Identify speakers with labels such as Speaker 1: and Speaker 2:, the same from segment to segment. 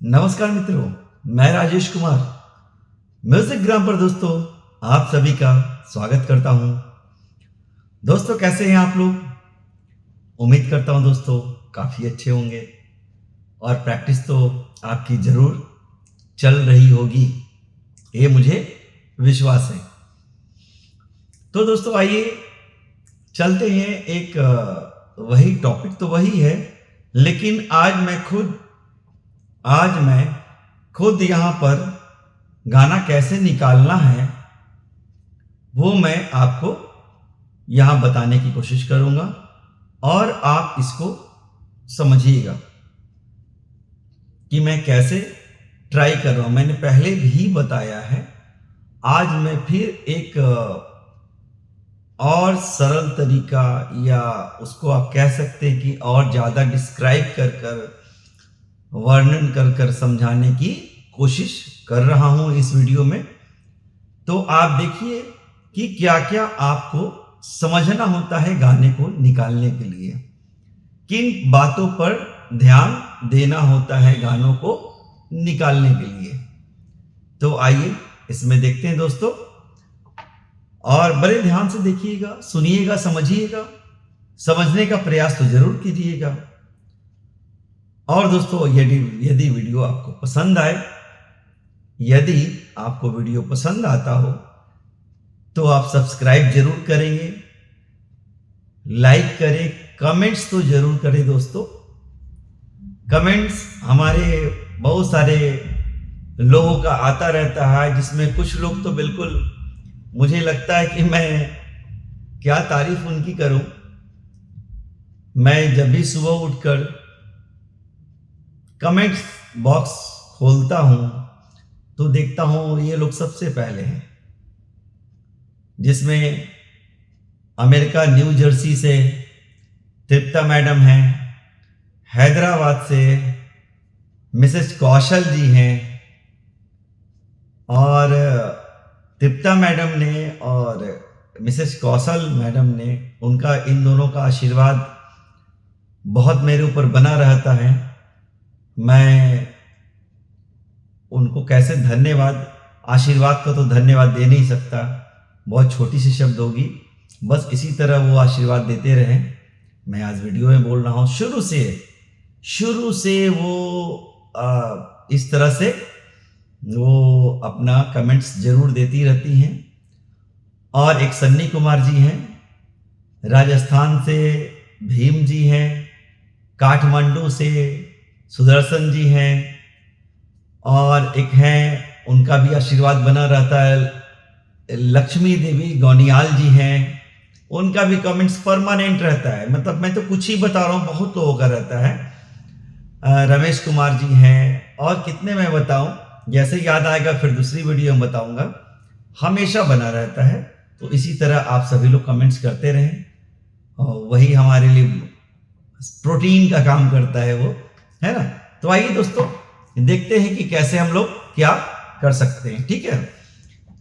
Speaker 1: नमस्कार मित्रों, मैं राजेश कुमार म्यूजिक ग्राम पर दोस्तों आप सभी का स्वागत करता हूं। दोस्तों कैसे हैं आप लोग? उम्मीद करता हूं दोस्तों काफ़ी अच्छे होंगे और प्रैक्टिस तो आपकी ज़रूर चल रही होगी, ये मुझे विश्वास है। तो दोस्तों आइए चलते हैं। एक वही टॉपिक तो वही है, लेकिन आज मैं खुद यहाँ पर गाना कैसे निकालना है वो मैं आपको यहाँ बताने की कोशिश करूँगा और आप इसको समझिएगा कि मैं कैसे ट्राई कर रहा हूँ। मैंने पहले भी बताया है, आज मैं फिर एक और सरल तरीका या उसको आप कह सकते हैं कि और ज़्यादा डिस्क्राइब कर वर्णन कर समझाने की कोशिश कर रहा हूं इस वीडियो में। तो आप देखिए कि क्या क्या आपको समझना होता है गाने को निकालने के लिए, किन बातों पर ध्यान देना होता है गानों को निकालने के लिए। तो आइए इसमें देखते हैं दोस्तों, और बड़े ध्यान से देखिएगा, सुनिएगा, समझिएगा, समझने का प्रयास तो जरूर कीजिएगा। और दोस्तों यदि वीडियो आपको पसंद आए, यदि आपको वीडियो पसंद आता हो तो आप सब्सक्राइब जरूर करेंगे, लाइक करें, कमेंट्स तो जरूर करें दोस्तों। कमेंट्स हमारे बहुत सारे लोगों का आता रहता है, जिसमें कुछ लोग तो बिल्कुल मुझे लगता है कि मैं क्या तारीफ उनकी करूं। मैं जब भी सुबह उठकर कमेंट्स बॉक्स खोलता हूं तो देखता हूं ये लोग सबसे पहले हैं, जिसमें अमेरिका न्यू जर्सी से तृप्ता मैडम हैं, हैदराबाद से मिसेस कौशल जी हैं, और तृप्ता मैडम ने और मिसेस कौशल मैडम ने, उनका इन दोनों का आशीर्वाद बहुत मेरे ऊपर बना रहता है। मैं उनको कैसे धन्यवाद, आशीर्वाद का तो धन्यवाद दे नहीं सकता, बहुत छोटी सी शब्द होगी, बस इसी तरह वो आशीर्वाद देते रहें। मैं आज वीडियो में बोल रहा हूँ, शुरू से वो इस तरह से वो अपना कमेंट्स जरूर देती रहती हैं। और एक सन्नी कुमार जी हैं, राजस्थान से भीम जी हैं, काठमांडू से सुदर्शन जी हैं, और एक हैं उनका भी आशीर्वाद बना रहता है, लक्ष्मी देवी गौनियाल जी हैं, उनका भी कमेंट्स परमानेंट रहता है। मतलब मैं तो कुछ ही बता रहा हूँ, बहुत लोगों का रहता है। रमेश कुमार जी हैं, और कितने मैं बताऊं, जैसे याद आएगा फिर दूसरी वीडियो में बताऊंगा, हमेशा बना रहता है। तो इसी तरह आप सभी लोग कमेंट्स करते रहें, और वही हमारे लिए प्रोटीन का काम करता है वो, है ना। तो आइए दोस्तों देखते हैं कि कैसे हम लोग क्या कर सकते हैं, ठीक है।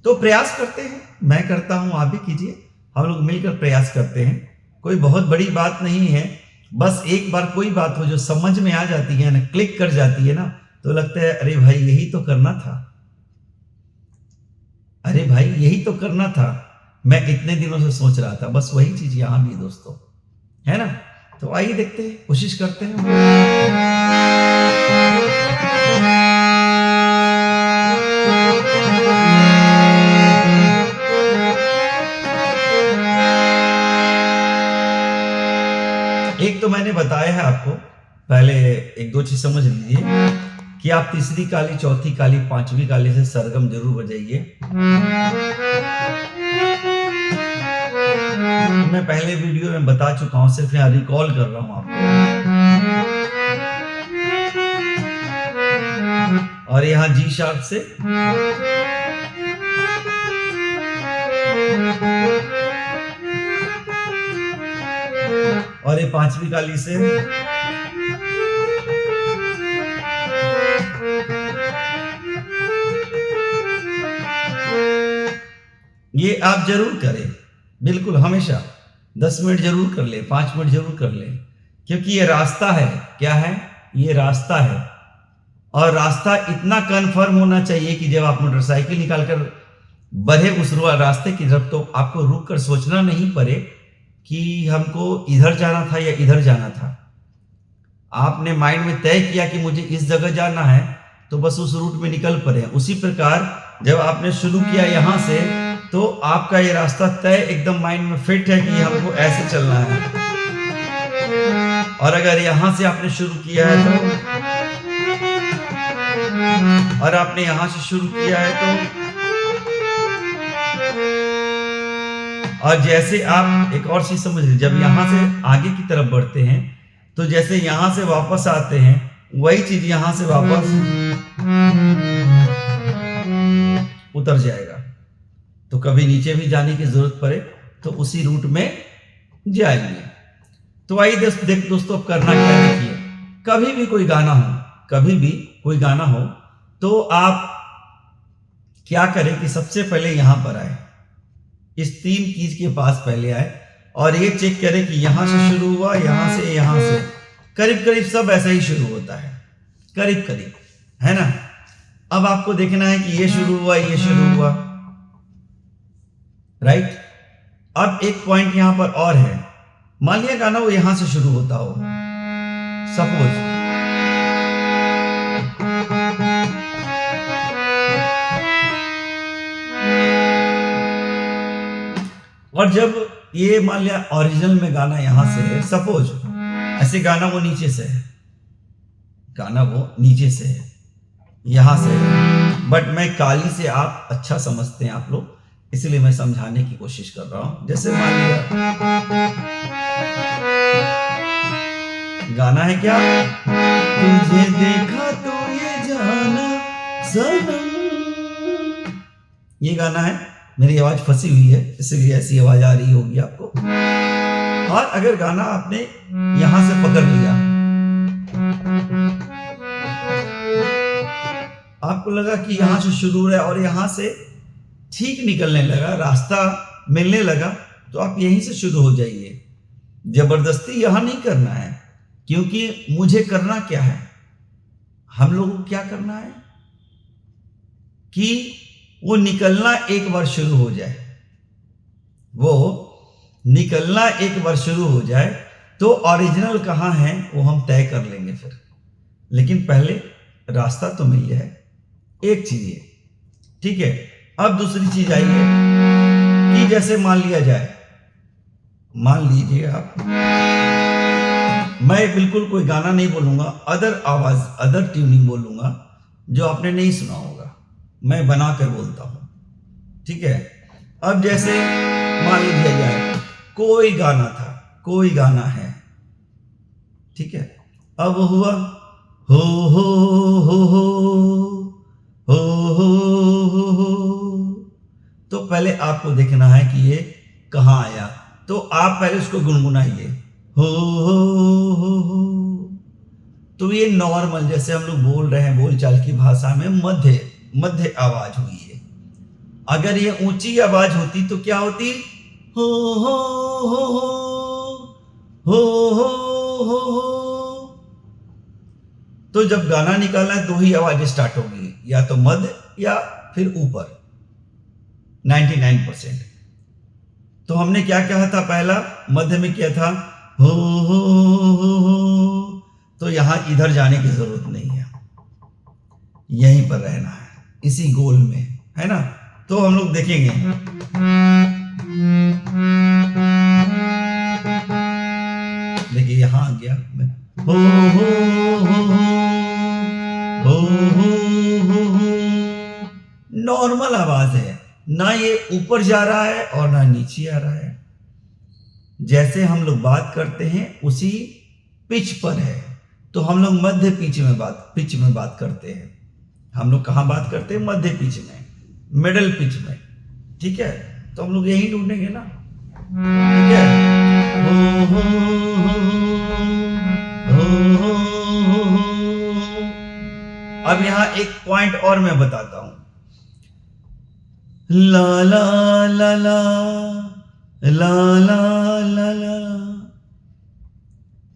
Speaker 1: तो प्रयास करते हैं, मैं करता हूं, आप भी कीजिए, हम लोग मिलकर प्रयास करते हैं। कोई बहुत बड़ी बात नहीं है, बस एक बार कोई बात हो जो समझ में आ जाती है ना, क्लिक कर जाती है ना, तो लगता है अरे भाई यही तो करना था, अरे भाई यही तो करना था, मैं इतने दिनों से सोच रहा था। बस वही चीज यहां भी दोस्तों, है ना। तो आइए देखते हैं, कोशिश करते हैं। एक तो मैंने बताया है आपको, पहले एक दो चीज समझ लीजिए कि आप तीसरी काली, चौथी काली, पांचवी काली से सरगम जरूर बजाइए। मैं पहले वीडियो में बता चुका हूं, सिर्फ यहाँ रिकॉल कर रहा हूं आपको। और यहाँ जी शार्प से, और ये पांचवी काली से, ये आप जरूर करें, बिल्कुल हमेशा 10 मिनट जरूर कर ले, 5 मिनट जरूर कर ले, क्योंकि ये रास्ता है। क्या है? ये रास्ता है, और रास्ता इतना कन्फर्म होना चाहिए कि जब आप मोटरसाइकिल निकालकर बढ़े उस रास्ते की तरफ तो आपको रुक कर सोचना नहीं पड़े कि हमको इधर जाना था या इधर जाना था। आपने माइंड में तय किया कि मुझे इस जगह जाना है तो बस उस रूट में निकल पड़े। उसी प्रकार जब आपने शुरू किया यहाँ से तो आपका ये रास्ता तय एकदम माइंड में फिट है कि हमको ऐसे चलना है। और अगर यहाँ से आपने शुरू किया है तो और आपने यहाँ से शुरू किया है तो और जैसे आप एक और चीज समझ लीजिए, जब यहाँ से आगे की तरफ बढ़ते हैं तो जैसे यहाँ से वापस आते हैं वही चीज यहाँ से वापस उतर जाएगा। तो कभी नीचे भी जाने की जरूरत पड़े तो उसी रूट में जाएंगे। तो आइए दोस्तों, अब करना क्या है, देखिए कभी भी कोई गाना हो तो आप क्या करें कि सबसे पहले यहां पर आए, इस 3 कीज के पास पहले आए और ये चेक करें कि यहां से शुरू हुआ, यहां से करीब करीब सब ऐसा ही शुरू होता है, करीब करीब, है ना। अब आपको देखना है कि ये शुरू हुआ, राइट। अब एक पॉइंट यहां पर और है, मान लिया गाना वो यहां से शुरू होता हो, सपोज, और जब ये मान लिया ओरिजिनल में गाना यहां से है, सपोज ऐसे गाना वो नीचे से है, यहां से है, बट मैं काली से आप अच्छा समझते हैं आप लोग, इसलिए मैं समझाने की कोशिश कर रहा हूं। जैसे मान लिया गाना है क्या, तुझे देखा तो ये जाना सनम, ये गाना है। मेरी आवाज फंसी हुई है इसलिए ऐसी आवाज आ रही होगी आपको। और अगर गाना आपने यहां से पकड़ लिया, आपको लगा कि यहां से शुरू है और यहां से ठीक निकलने लगा, रास्ता मिलने लगा, तो आप यहीं से शुरू हो जाइए। जबरदस्ती यहां नहीं करना है, क्योंकि मुझे करना क्या है, हम लोगों को क्या करना है कि वो निकलना एक बार शुरू हो जाए, तो ओरिजिनल कहां है वो हम तय कर लेंगे फिर। लेकिन पहले रास्ता तो मिल जाए, एक चीज ये, ठीक है। अब दूसरी चीज आई है कि जैसे मान लीजिए आप, मैं बिल्कुल कोई गाना नहीं बोलूंगा, अदर ट्यूनिंग बोलूंगा जो आपने नहीं सुना होगा, मैं बना कर बोलता हूं, ठीक है। अब जैसे मान लीजिए जाए कोई गाना है, ठीक है। अब हुआ हो हो हो हो हो हो हो, तो पहले आपको देखना है कि ये कहां आया, तो आप पहले उसको गुनगुनाइए, हो हो हो। तो ये नॉर्मल जैसे हम लोग बोल रहे हैं बोलचाल की भाषा में मध्य आवाज हुई है। अगर ये ऊंची आवाज होती तो क्या होती, हो हो हो हो हो हो हो। तो जब गाना निकालना है 2 ही आवाज स्टार्ट होगी, या तो मध्य या फिर ऊपर, 99%। तो हमने क्या कहा था, पहला मध्य में किया था हो हो हो, तो यहां इधर जाने की जरूरत नहीं है, यहीं पर रहना है इसी गोल में, है ना। तो हम लोग देखेंगे, देखिए यहां आ गया हो हो हो हो हो हो। नॉर्मल आवाज है, ना ये ऊपर जा रहा है और ना नीचे आ रहा है, जैसे हम लोग बात करते हैं उसी पिच पर है। तो हम लोग मध्य पिच में बात करते हैं। हम लोग कहां बात करते हैं, मध्य पिच में, मिडिल पिच में, ठीक है। तो हम लोग यही ढूंढेंगे ना, ठीक है। हो हो हो हो हो। अब यहां एक पॉइंट और मैं बताता हूं, ला ला ला ला ला ला ला ला।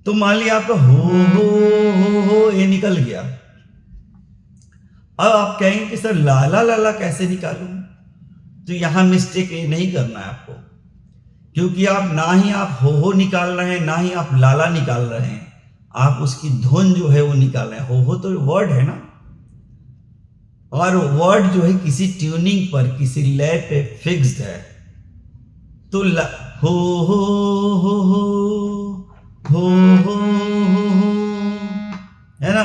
Speaker 1: तो मान लिया आपका हो ये निकल गया, अब आप कहेंगे कि सर लाला लाला कैसे निकालूं, तो यहां मिस्टेक ये नहीं करना है आपको, क्योंकि आप ना ही आप हो निकाल रहे हैं, ना ही आप लाला निकाल रहे हैं, आप उसकी धुन जो है वो निकाल रहे हैं। हो तो वर्ड है ना, और वर्ड जो है किसी ट्यूनिंग पर, किसी लय पे फिक्स्ड है। तो हो हो हो हो हो हो हो, है ना।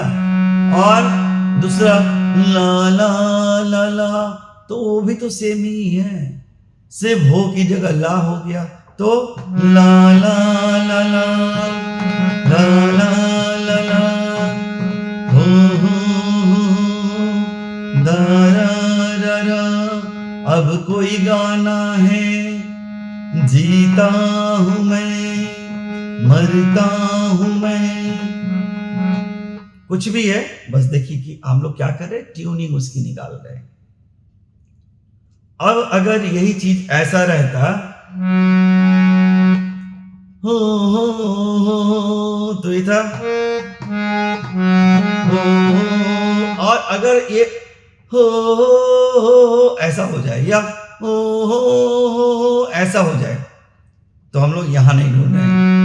Speaker 1: और दूसरा ला ला ला ला, तो वो भी तो सेम ही है, सिर्फ हो की जगह ला हो गया, तो ला ला ला ला ला ला ला ला हो दा रा रा रा। अब कोई गाना है, जीता हूं मैं, मरता हूं मैं, कुछ भी है, बस देखिए कि हम लोग क्या कर रहे हैं, ट्यूनिंग उसकी निकाल रहे हैं। अब अगर यही चीज ऐसा रहता हो तो ये था और अगर ये हो ऐसा हो जाए, या हो ऐसा हो जाए, तो हम लोग यहां नहीं ढूंढ रहे हैं।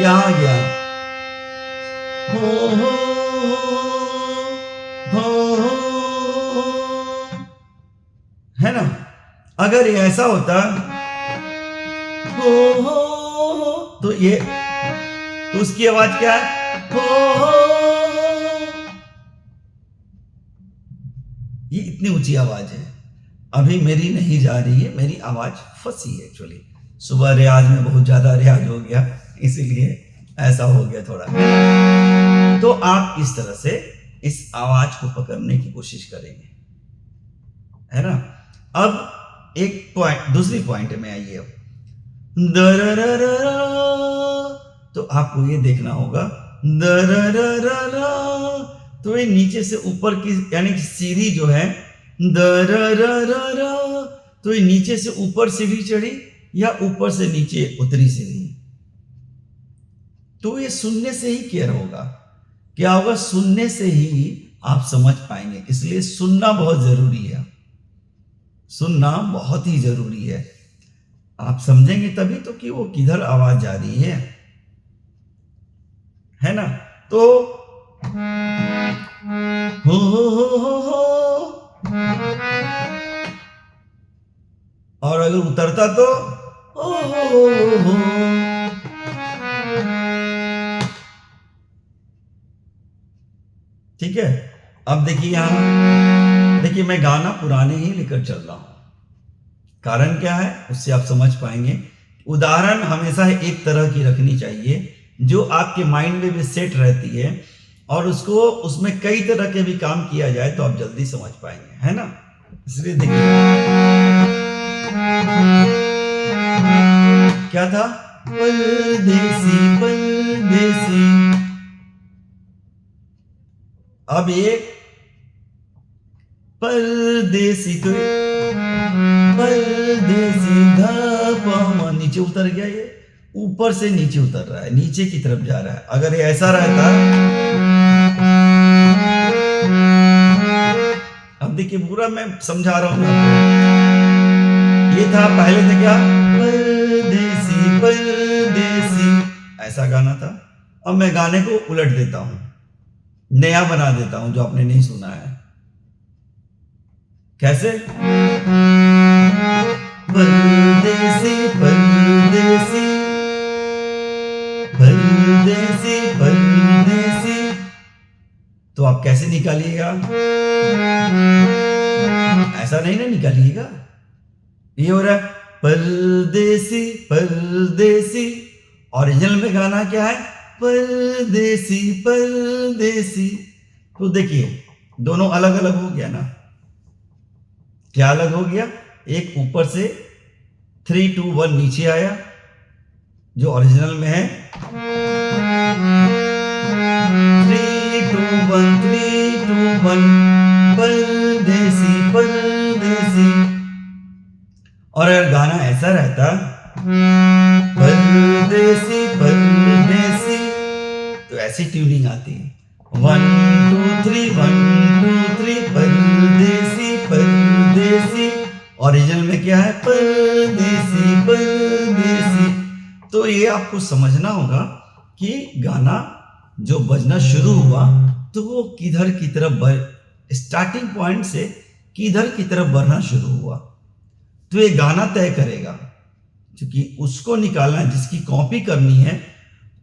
Speaker 1: यहां गया हो है ना। अगर ये ऐसा होता हो तो ये, तो उसकी आवाज क्या है, हो। ये इतनी ऊंची आवाज है, अभी मेरी नहीं जा रही है, मेरी आवाज फंसी है एक्चुअली। सुबह रियाज में बहुत ज्यादा रियाज हो गया, इसीलिए ऐसा हो गया थोड़ा। तो आप इस तरह से इस आवाज को पकड़ने की कोशिश करेंगे, है ना। अब एक पॉइंट, दूसरी पॉइंट में आइए। अब तो आपको ये देखना होगा, तो ये नीचे से ऊपर की, यानी कि सीढ़ी जो है, तो ये नीचे से ऊपर सीढ़ी चढ़ी या ऊपर से नीचे उतरी सीढ़ी, तो ये सुनने से ही क्लियर होगा। क्या होगा, सुनने से ही आप समझ पाएंगे। इसलिए सुनना बहुत जरूरी है, सुनना बहुत ही जरूरी है। आप समझेंगे तभी तो कि वो किधर आवाज जा रही है ना। तो हो और अगर उतरता तो हो। ठीक है। अब देखिए यहां, देखिए मैं गाना पुराने ही लेकर चल रहा हूं, कारण क्या है उससे आप समझ पाएंगे। उदाहरण हमेशा एक तरह की रखनी चाहिए जो आपके माइंड में भी सेट रहती है, और उसको, उसमें कई तरह के भी काम किया जाए तो आप जल्दी समझ पाएंगे, है ना। इसलिए देखिए क्या था, परदेसी परदेसी। अब ये परदेसी, तो परदेसी धा नीचे उतर गया, ये ऊपर से नीचे उतर रहा है, नीचे की तरफ जा रहा है। अगर ये ऐसा रहता, अब देखिए पूरा मैं समझा रहा हूं आपको। ये था पहले से क्या, परदेसी परदेसी, ऐसा गाना था। अब मैं गाने को उलट देता हूं, नया बना देता हूं जो आपने नहीं सुना है। कैसे, परदेसी परदेसी परदेसी परदेसी, तो आप कैसे निकालिएगा, ऐसा नहीं ना निकालिएगा। ये हो रहा है परदेसी परदेसी, ओरिजिनल में गाना क्या है, परदेसी परदेसी। तो देखिए दोनों अलग अलग हो गया ना। क्या अलग हो गया, एक ऊपर से 3 2 1 नीचे आया जो ओरिजिनल में है, 3 2 1 3 2 1 परदेसी परदेसी। और अगर गाना ऐसा रहता, परदेसी परदेसी, तो ऐसी ट्यूनिंग आती है 1 2 3 1 2 3 परदेसी परदेसी। ओरिजिनल में क्या है? परदेसी परदेसी। तो ये आपको समझना होगा कि गाना जो बजना शुरू हुआ तो वो किधर की तरफ स्टार्टिंग पॉइंट से किधर की तरफ बढ़ना शुरू हुआ, तो ये गाना तय करेगा। क्योंकि उसको निकालना है, जिसकी कॉपी करनी है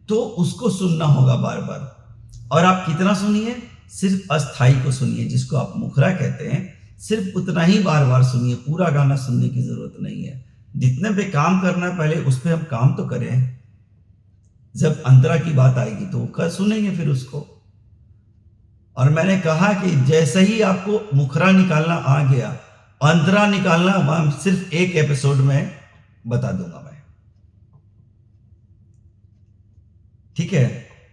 Speaker 1: तो उसको सुनना होगा बार बार। और आप कितना सुनिए? सिर्फ अस्थाई को सुनिए, जिसको आप मुखरा कहते हैं। सिर्फ उतना ही बार बार सुनिए, पूरा गाना सुनने की जरूरत नहीं है। जितने पे काम करना है पहले उस पे हम काम तो करें। जब अंतरा की बात आएगी तो कल सुनेंगे फिर उसको। और मैंने कहा कि जैसे ही आपको मुखरा निकालना आ गया, अंतरा निकालना मैं सिर्फ एक एपिसोड में बता दूंगा मैं। ठीक है,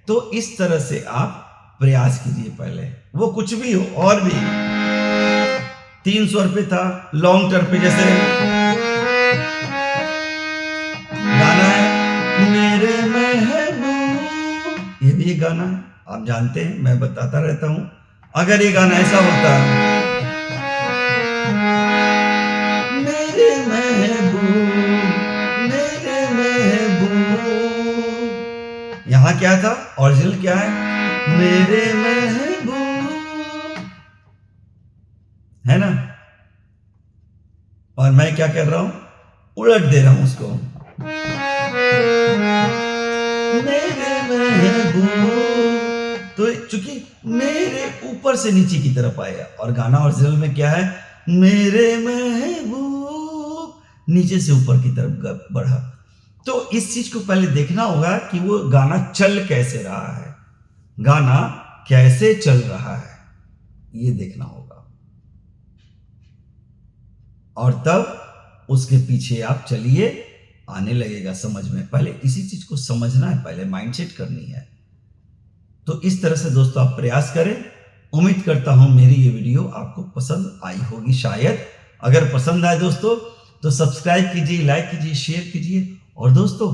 Speaker 1: तो इस तरह से आप प्रयास कीजिए पहले, वो कुछ भी हो। और भी 3 स्वर पे था, लॉन्ग टर्म पे जैसे गाना है मेरे महबूब, ये भी एक गाना है, आप जानते हैं, मैं बताता रहता हूं। अगर ये गाना ऐसा होता मेरे महबूब मेरे महबूब, यहां क्या था? ओरिजिनल क्या है? मेरे महबूब, है ना? और मैं क्या कर रहा हूं? उलट दे रहा हूं उसको, मेरे महबूब। तो चूंकि मेरे ऊपर से नीचे की तरफ आया, और गाना ओरिजिनल में क्या है? मेरे महबूब, नीचे से ऊपर की तरफ बढ़ा। तो इस चीज को पहले देखना होगा कि वो गाना चल कैसे रहा है, गाना कैसे चल रहा है, ये देखना होगा। और तब उसके पीछे आप चलिए, आने लगेगा समझ में। पहले इसी चीज को समझना है, पहले माइंडसेट करनी है। तो इस तरह से दोस्तों आप प्रयास करें। उम्मीद करता हूं मेरी ये वीडियो आपको पसंद आई होगी शायद। अगर पसंद आए दोस्तों तो सब्सक्राइब कीजिए, लाइक कीजिए, शेयर कीजिए, और दोस्तों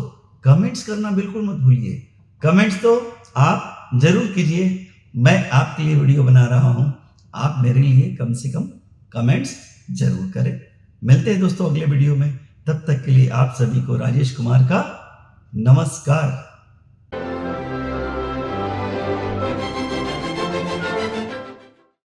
Speaker 1: कमेंट्स करना बिल्कुल मत भूलिए। कमेंट्स तो आप जरूर कीजिए, मैं आपके लिए वीडियो बना रहा हूं, आप मेरे लिए कम से कम कमेंट्स जरूर करें। मिलते हैं दोस्तों अगले वीडियो में, तब तक के लिए आप सभी को राजेश कुमार का नमस्कार।